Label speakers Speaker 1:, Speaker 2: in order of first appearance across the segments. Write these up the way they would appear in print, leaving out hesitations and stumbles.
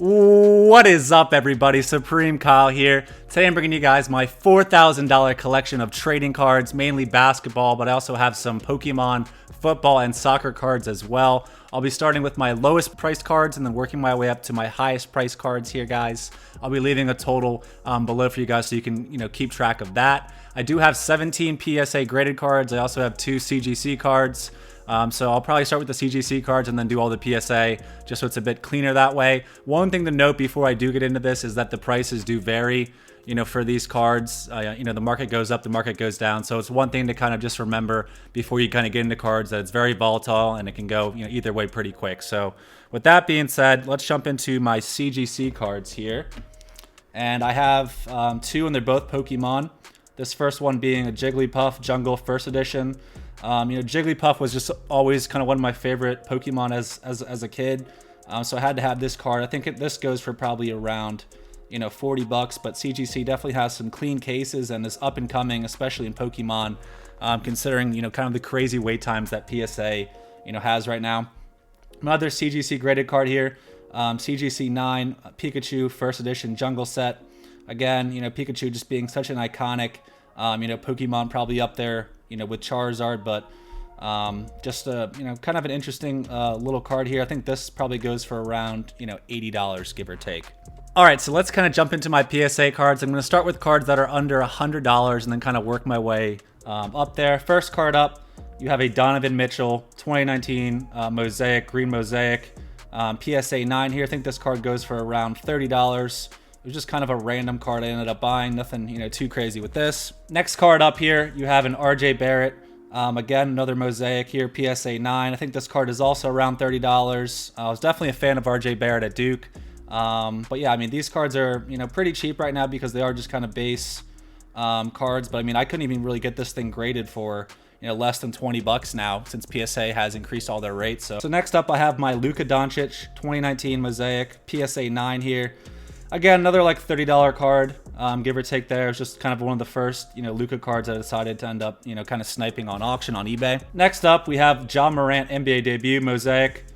Speaker 1: What is up, everybody? Supreme Kyle here. Today I'm bringing you guys my $4,000 collection of trading cards, mainly basketball, but I also have some Pokemon, football, and soccer cards as well. I'll be starting with my lowest priced cards and then working my way up to my highest priced cards here, guys. I'll be leaving a total below for you guys so you can, keep track of that. I do have 17 PSA graded cards. I also have 2 CGC cards. So I'll probably start with the CGC cards and then do all the PSA just so it's a bit cleaner that way. One thing to note before I do get into this is that the prices do vary, for these cards. The market goes up, the market goes down. So it's one thing to kind of just remember before you kind of get into cards that it's very volatile and it can go, either way pretty quick. So with that being said, let's jump into my CGC cards here. And I have 2 and they're both Pokemon. This first one being a Jigglypuff Jungle First Edition. Jigglypuff was just always kind of one of my favorite Pokemon as a kid. So I had to have this card. I think this goes for probably around, $40, but CGC definitely has some clean cases and is up and coming, especially in Pokemon, considering, kind of the crazy wait times that PSA, has right now. Another CGC graded card here, CGC 9, Pikachu First Edition Jungle Set. Again, Pikachu just being such an iconic, Pokemon, probably up there, with Charizard, but just a, kind of an interesting little card here. I think this probably goes for around, $80, give or take. All right, so let's kind of jump into my PSA cards. I'm going to start with cards that are under $100 and then kind of work my way up there. First card up, you have a Donovan Mitchell 2019 Mosaic, green Mosaic, PSA 9 here. I think this card goes for around $30. It was just kind of a random card I ended up buying. Nothing, too crazy with this. Next card up here, you have an RJ Barrett. Again, another Mosaic here, PSA 9. I think this card is also around $30. I was definitely a fan of RJ Barrett at Duke. But yeah, these cards are, pretty cheap right now because they are just kind of base cards. But I couldn't even really get this thing graded for, less than $20 now since PSA has increased all their rates. So next up, I have my Luka Doncic 2019 Mosaic, PSA 9 here. Again, another like $30 card, give or take there. It's just kind of one of the first, Luka cards I decided to end up, kind of sniping on auction on eBay. Next up, we have Marant NBA debut Mosaic.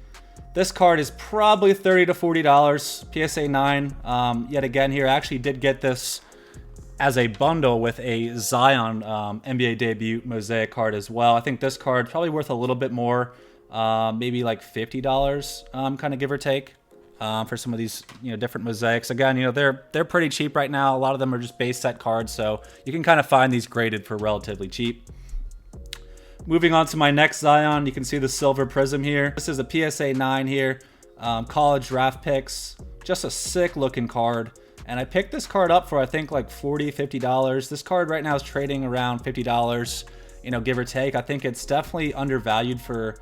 Speaker 1: This card is probably $30 to $40, PSA 9. Yet again here, I actually did get this as a bundle with a Zion NBA debut Mosaic card as well. I think this card probably worth a little bit more, maybe like $50, kind of give or take. For some of these, different Mosaics. Again, they're pretty cheap right now. A lot of them are just base set cards, so you can kind of find these graded for relatively cheap. Moving on to my next Zion, you can see the silver Prism here. This is a PSA 9 here, college draft picks. Just a sick looking card. And I picked this card up for, I think, like $40, $50. This card right now is trading around $50, give or take. I think it's definitely undervalued for,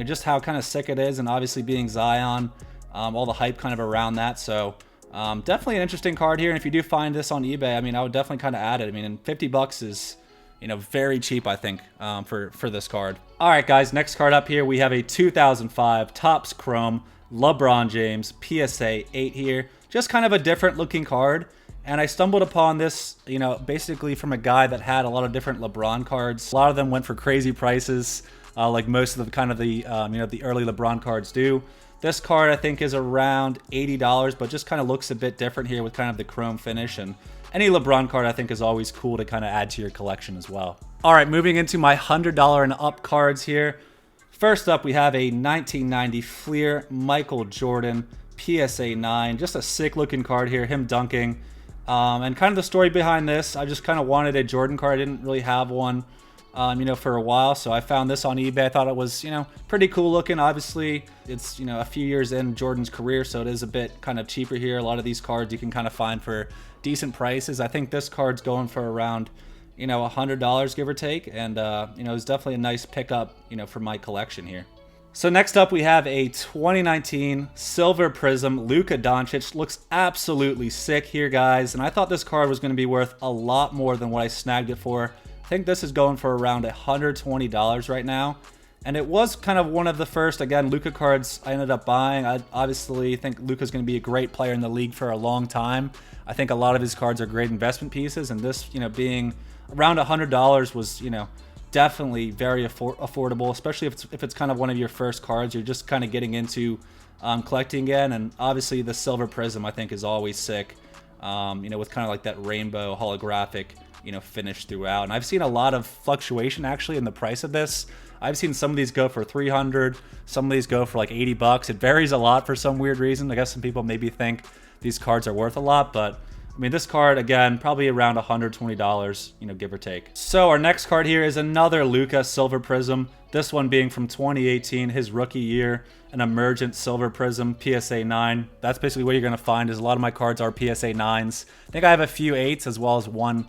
Speaker 1: just how kind of sick it is, and obviously being Zion. All the hype kind of around that. So definitely an interesting card here. And if you do find this on eBay, I would definitely kind of add it. And $50 is, very cheap, I think, for this card. All right, guys, next card up here, we have a 2005 Topps Chrome LeBron James PSA 8 here. Just kind of a different looking card. And I stumbled upon this, basically from a guy that had a lot of different LeBron cards. A lot of them went for crazy prices, like most of the kind of the, the early LeBron cards do. This card, I think, is around $80, but just kind of looks a bit different here with kind of the chrome finish. And any LeBron card, I think, is always cool to kind of add to your collection as well. All right, moving into my $100 and up cards here. First up, we have a 1990 Fleer Michael Jordan PSA 9. Just a sick looking card here, him dunking. And kind of the story behind this, I just kind of wanted a Jordan card. I didn't really have one. For a while, so I found this on eBay. I thought it was, pretty cool looking. Obviously, it's, a few years in Jordan's career, so it is a bit kind of cheaper here. A lot of these cards you can kind of find for decent prices. I think this card's going for around, $100, give or take, and, it's definitely a nice pickup, for my collection here. So next up, we have a 2019 Silver Prism Luka Doncic. Looks absolutely sick here, guys, and I thought this card was going to be worth a lot more than what I snagged it for. I think this is going for around $120 right now. And it was kind of one of the first, again, Luka cards I ended up buying. I obviously think Luka's going to be a great player in the league for a long time. I think a lot of his cards are great investment pieces. And this, being around $100 was, definitely very affordable, especially if it's kind of one of your first cards. You're just kind of getting into collecting again. And obviously the silver Prism I think is always sick, with kind of like that rainbow holographic, finish throughout. And I've seen a lot of fluctuation actually in the price of this. I've seen some of these go for 300, some of these go for like 80 bucks. It varies a lot for some weird reason. I guess some people maybe think these cards are worth a lot, but I mean, this card, again, probably around $120, give or take. So our next card here is another Luca Silver Prism. This one being from 2018, his rookie year, an Emergent Silver Prism, PSA 9. That's basically what you're going to find is a lot of my cards are PSA 9s. I think I have a few 8s as well as one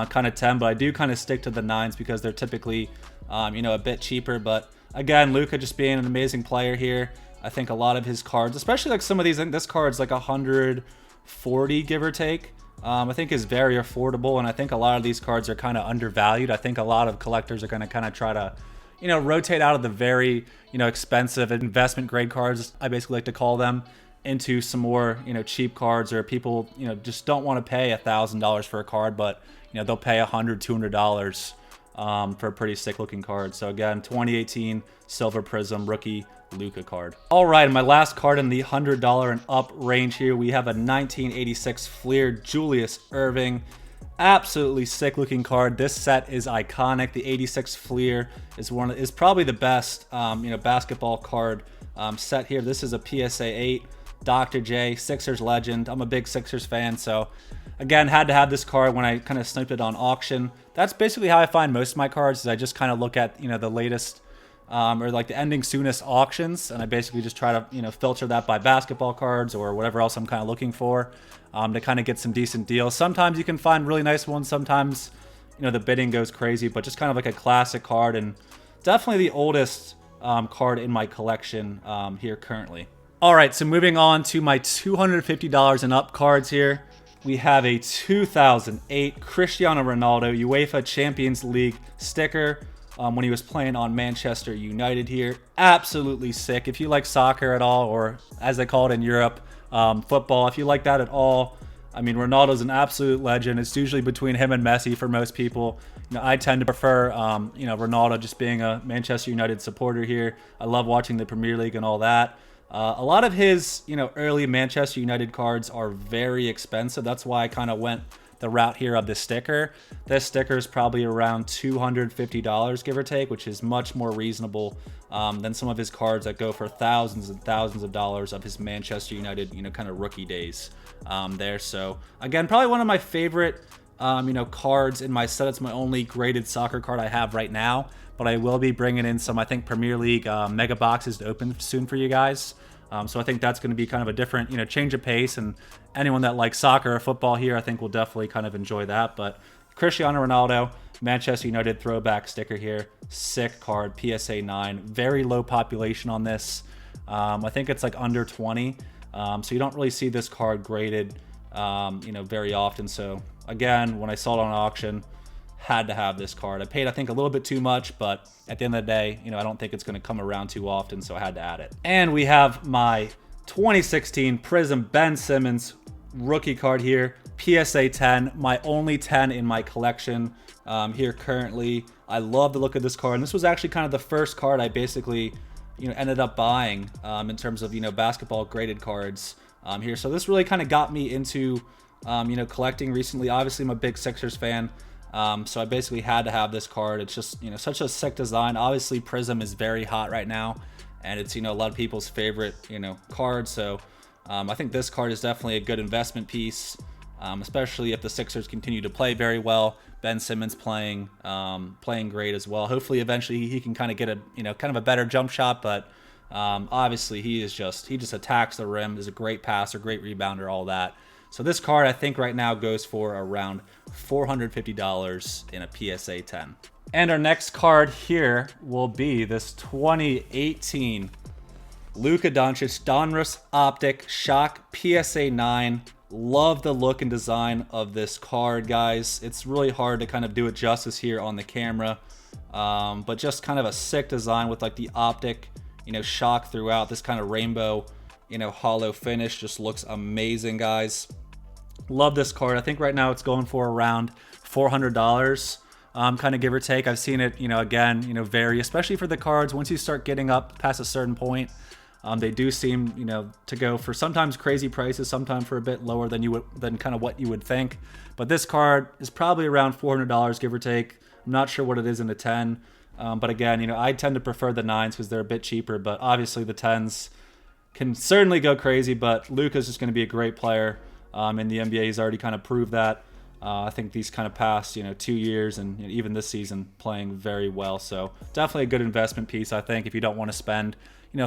Speaker 1: kind of 10, but I do kind of stick to the 9s because they're typically, a bit cheaper. But again, Luca just being an amazing player here. I think a lot of his cards, especially like some of these, this card's like 140, give or take. I think is very affordable, and I think a lot of these cards are kind of undervalued. I think a lot of collectors are going to kind of try to, rotate out of the very, expensive investment grade cards, I basically like to call them, into some more, cheap cards, or people, just don't want to pay $1,000 for a card, but, they'll pay $100, $200 for a pretty sick looking card. So again, 2018 Silver Prism rookie Luca card. All right, my last card in the $100 and up range here, we have a 1986 Fleer Julius Irving. Absolutely sick looking card. This set is iconic. The 86 Fleer is probably the best basketball card set here. This is a PSA 8 Dr. J, Sixers legend. I'm a big Sixers fan, so again, had to have this card when I kind of sniped it on auction. That's basically how I find most of my cards, is I just kind of look at, the latest or like the ending soonest auctions, and I basically just try to, filter that by basketball cards or whatever else I'm kind of looking for to kind of get some decent deals. Sometimes you can find really nice ones. Sometimes, the bidding goes crazy, but just kind of like a classic card, and definitely the oldest card in my collection here currently. All right, so moving on to my $250 and up cards here. We have a 2008 Cristiano Ronaldo UEFA Champions League sticker when he was playing on Manchester United here. Absolutely sick. If you like soccer at all, or as they call it in Europe, football, if you like that at all, I mean, Ronaldo's an absolute legend. It's usually between him and Messi for most people. I tend to prefer, Ronaldo, just being a Manchester United supporter here. I love watching the Premier League and all that. A lot of his, early Manchester United cards are very expensive. That's why I kind of went the route here of the sticker. This sticker is probably around $250, give or take, which is much more reasonable than some of his cards that go for thousands and thousands of dollars of his Manchester United, kind of rookie days there. So again, probably one of my favorite, cards in my set. It's my only graded soccer card I have right now, but I will be bringing in some, I think, Premier League mega boxes to open soon for you guys. So I think that's going to be kind of a different, change of pace, and anyone that likes soccer or football here, I think will definitely kind of enjoy that. But Cristiano Ronaldo, Manchester United throwback sticker here. Sick card, PSA 9. Very low population on this. I think it's like under 20. So you don't really see this card graded, very often. So again, when I saw it on auction, had to have this card. I paid, I think, a little bit too much, but at the end of the day, I don't think it's going to come around too often, so I had to add it. And we have my 2016 Prism Ben Simmons rookie card here, PSA 10, my only 10 in my collection here currently. I love the look of this card, and this was actually kind of the first card I basically, ended up buying in terms of, basketball graded cards here. So this really kind of got me into, collecting recently. Obviously, I'm a big Sixers fan. So I basically had to have this card. It's just, such a sick design. Obviously, Prism is very hot right now, and it's, a lot of people's favorite, card. So I think this card is definitely a good investment piece, especially if the Sixers continue to play very well. Ben Simmons playing great as well. Hopefully, eventually he can kind of get a, kind of a better jump shot, but obviously he just attacks the rim, is a great passer, great rebounder, all that. So this card, I think right now goes for around $450 in a PSA 10. And our next card here will be this 2018 Luka Doncic Donruss Optic Shock PSA 9. Love the look and design of this card, guys. It's really hard to kind of do it justice here on the camera. But just kind of a sick design with like the optic, shock throughout. This kind of rainbow, hollow finish just looks amazing, guys. Love this card. I think right now it's going for around $400, kind of give or take. I've seen it, again, vary, especially for the cards. Once you start getting up past a certain point, They do seem, to go for sometimes crazy prices, sometimes for a bit lower than kind of what you would think. But this card is probably around $400, give or take. I'm not sure what it is in the 10. But again, I tend to prefer the 9s because they're a bit cheaper. But obviously the 10s can certainly go crazy. But Luka's just going to be a great player in the NBA. He's already kind of proved that. I think these kind of past, 2 years and even this season playing very well. So definitely a good investment piece, I think, if you don't want to spend,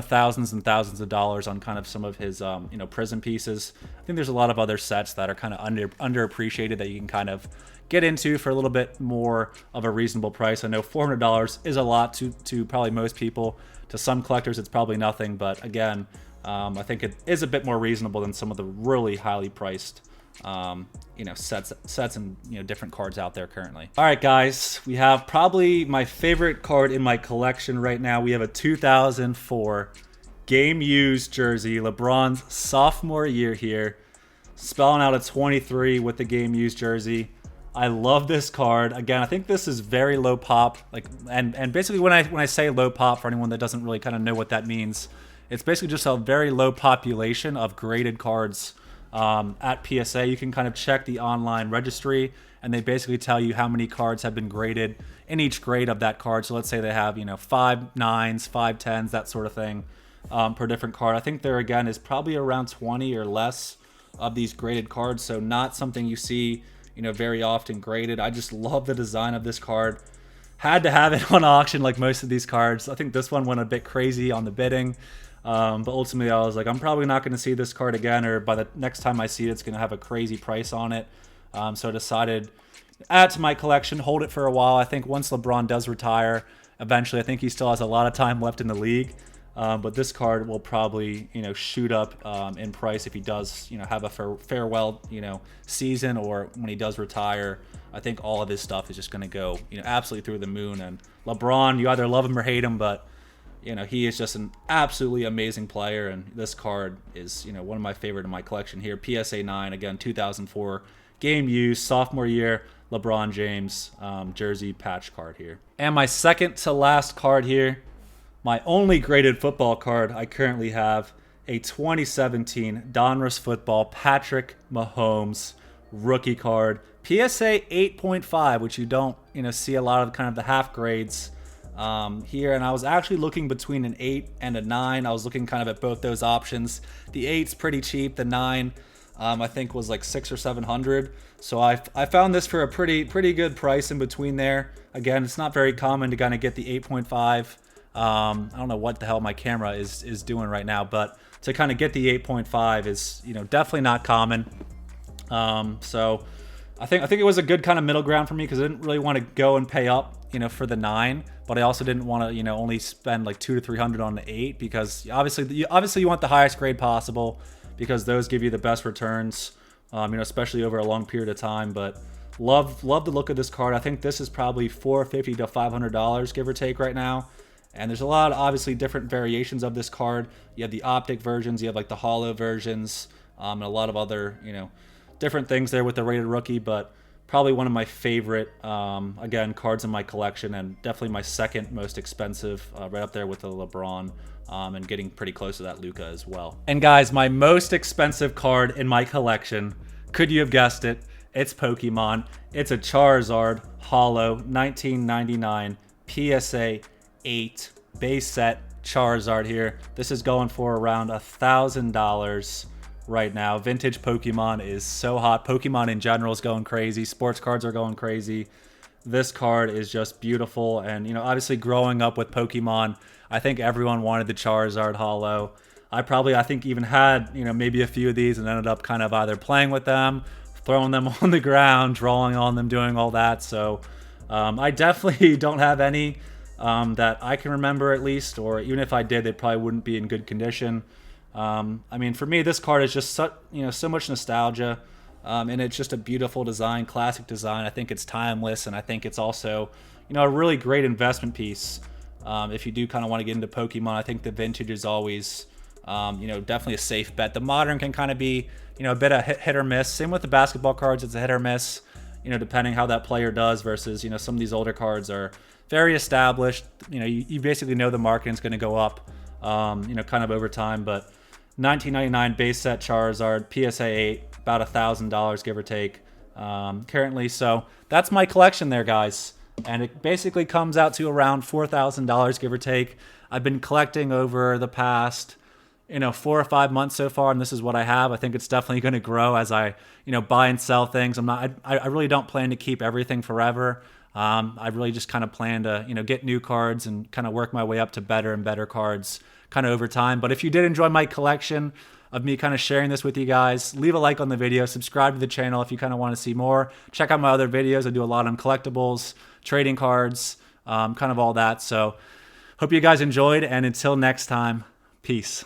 Speaker 1: thousands and thousands of dollars on kind of some of his, Prism pieces. I think there's a lot of other sets that are kind of underappreciated that you can kind of get into for a little bit more of a reasonable price. I know $400 is a lot to probably most people. To some collectors, it's probably nothing. But again, I think it is a bit more reasonable than some of the really highly priced sets and different cards out there currently. All right, guys, we have probably my favorite card in my collection right now. We have a 2004 game used jersey, LeBron's sophomore year here, spelling out a 23 with the game used jersey. I love this card. Again, I think this is very low pop. And basically when I say low pop, for anyone that doesn't really kind of know what that means, it's basically just a very low population of graded cards. At PSA, you can kind of check the online registry, and they basically tell you how many cards have been graded in each grade of that card. So let's say they have, 5 9s, 5 10s, that sort of thing per different card. I think there, again, is probably around 20 or less of these graded cards, so not something you see, very often graded. I just love the design of this card. Had to have it on auction like most of these cards. I think this one went a bit crazy on the bidding. But ultimately, I was like, I'm probably not going to see this card again, or by the next time I see it, it's going to have a crazy price on it. So I decided to add to my collection, hold it for a while. I think once LeBron does retire, eventually, I think he still has a lot of time left in the league. But this card will probably, shoot up in price if he does, have a farewell, season, or when he does retire. I think all of his stuff is just going to go, absolutely through the moon. And LeBron, you either love him or hate him, but he is just an absolutely amazing player, and this card is, one of my favorite in my collection here. PSA 9, again, 2004, game used, sophomore year, LeBron James jersey patch card here. And my second to last card here, my only graded football card I currently have, a 2017 Donruss football Patrick Mahomes rookie card. PSA 8.5, which you don't, see a lot of kind of the half grades here, and I was actually looking between an 8 and a 9. I was looking kind of at both those options. The 8's pretty cheap. The 9 I think was like $600 or $700. So I found this for a pretty good price in between there. Again, it's not very common to kind of get the 8.5. I don't know what the hell my camera is doing right now, but to kind of get the 8.5 is definitely not common. So I think it was a good kind of middle ground for me, because I didn't really want to go and pay up for the 9, but I also didn't want to only spend like $200 to $300 on the 8, because obviously you want the highest grade possible, because those give you the best returns, especially over a long period of time. But love the look of this card. I think this is probably $450 to $500, give or take, right now. And there's a lot of obviously different variations of this card. You have the optic versions, you have like the hollow versions, and a lot of other different things there with the rated rookie. But probably one of my favorite, again, cards in my collection, and definitely my second most expensive, right up there with the LeBron, and getting pretty close to that Luca as well. And guys, my most expensive card in my collection, could you have guessed it? It's Pokemon. It's a Charizard Hollow 1999 PSA 8 base set Charizard here. This is going for around $1,000 right now. Vintage Pokemon is so hot. Pokemon in general is going crazy. Sports cards are going crazy. This card is just beautiful. And, obviously growing up with Pokemon, I think everyone wanted the Charizard Hollow. I think even had, maybe a few of these, and ended up kind of either playing with them, throwing them on the ground, drawing on them, doing all that. So I definitely don't have any that I can remember, at least, or even if I did, they probably wouldn't be in good condition. For me, this card is just so much nostalgia, and it's just a beautiful design, classic design. I think it's timeless, and I think it's also, a really great investment piece. If you do kind of want to get into Pokemon, I think the vintage is always, definitely a safe bet. The modern can kind of be, a bit of hit or miss. Same with the basketball cards, it's a hit or miss, depending how that player does versus, some of these older cards are very established. You basically know the marketing is going to go up kind of over time. But 1999 base set Charizard, PSA 8, about $1,000 give or take currently. So that's my collection there, guys. And it basically comes out to around $4,000 give or take. I've been collecting over the past 4 or 5 months so far, and this is what I have. I think it's definitely going to grow as I buy and sell things. I really don't plan to keep everything forever. I really just kind of plan to get new cards and kind of work my way up to better and better cards kind of over time. But if you did enjoy my collection of me kind of sharing this with you guys, leave a like on the video, subscribe to the channel if you kind of want to see more. Check out my other videos. I do a lot on collectibles, trading cards, kind of all that. So hope you guys enjoyed, and until next time, peace.